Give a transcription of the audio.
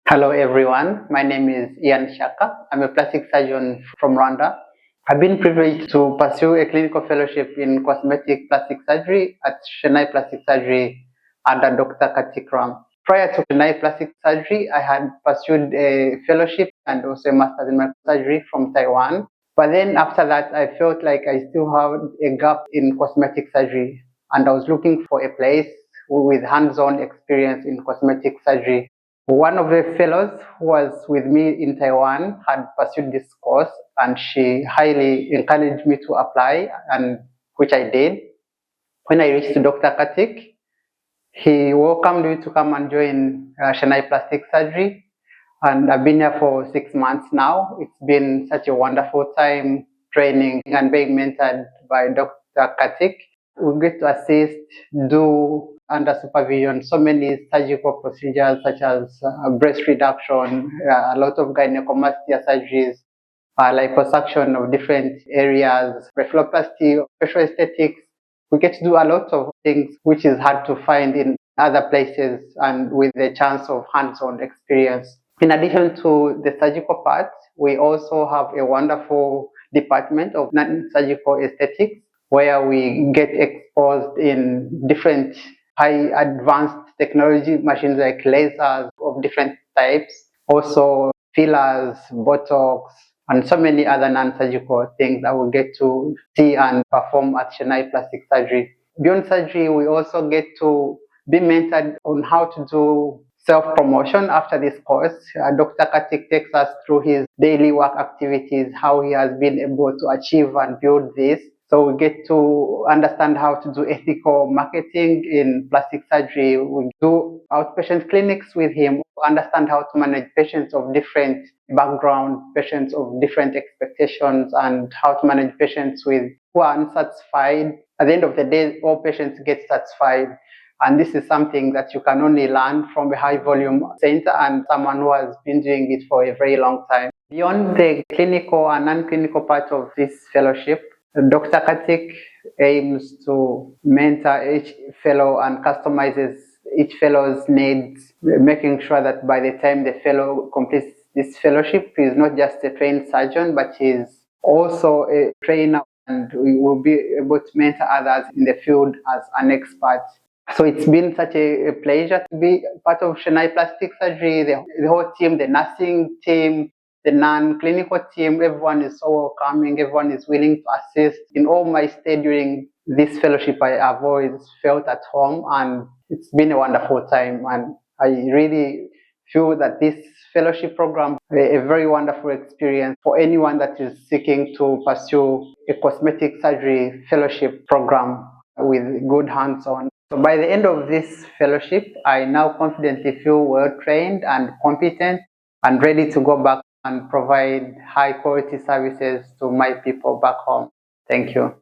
Hello everyone, my name is Ian Shyaka. I'm a plastic surgeon from Rwanda. I've been privileged to pursue a clinical fellowship in cosmetic plastic surgery at Chennai Plastic Surgery under Dr. Karthik Ram. Prior to Chennai Plastic Surgery, I had pursued a fellowship and also a master's in microsurgery from Taiwan. But then after that, I felt like I still have a gap in cosmetic surgery, and I was looking for a place with hands-on experience in cosmetic surgery. One of the fellows who was with me in Taiwan had pursued this course, and she highly encouraged me to apply, and which I did. When I reached Dr. Karthik, he welcomed me to come and join Chennai Plastic Surgery, and I've been here for 6 months now. It's been such a wonderful time training and being mentored by Dr. Karthik. We get to assist, do under supervision so many surgical procedures such as breast reduction, a lot of gynecomastia surgeries, liposuction of different areas, blepharoplasty, facial aesthetics. We get to do a lot of things which is hard to find in other places and with the chance of hands-on experience. In addition to the surgical part, we also have a wonderful department of non-surgical aesthetics where we get exposed in different high advanced technology machines like lasers of different types, also fillers, Botox, and so many other non-surgical things that we get to see and perform at Chennai Plastic Surgery. Beyond surgery, we also get to be mentored on how to do self-promotion after this course. Dr. Karthik takes us through his daily work activities, how he has been able to achieve and build this. So we get to understand how to do ethical marketing in plastic surgery. We do outpatient clinics with him, understand how to manage patients of different background, patients of different expectations, and how to manage patients who are unsatisfied. At the end of the day, all patients get satisfied. And this is something that you can only learn from a high volume center and someone who has been doing it for a very long time. Beyond the clinical and non-clinical part of this fellowship, Dr. Karthik aims to mentor each fellow and customizes each fellow's needs, making sure that by the time the fellow completes this fellowship, he is not just a trained surgeon, but he is also a trainer and we will be able to mentor others in the field as an expert. So it's been such a pleasure to be part of Chennai Plastic Surgery, the whole team, the nursing team, the non-clinical team. Everyone is so welcoming, everyone is willing to assist. In all my stay during this fellowship, I have always felt at home, and it's been a wonderful time. And I really feel that this fellowship program is a very wonderful experience for anyone that is seeking to pursue a cosmetic surgery fellowship program with good hands-on. So by the end of this fellowship, I now confidently feel well trained and competent and ready to go back and provide high quality services to my people back home. Thank you.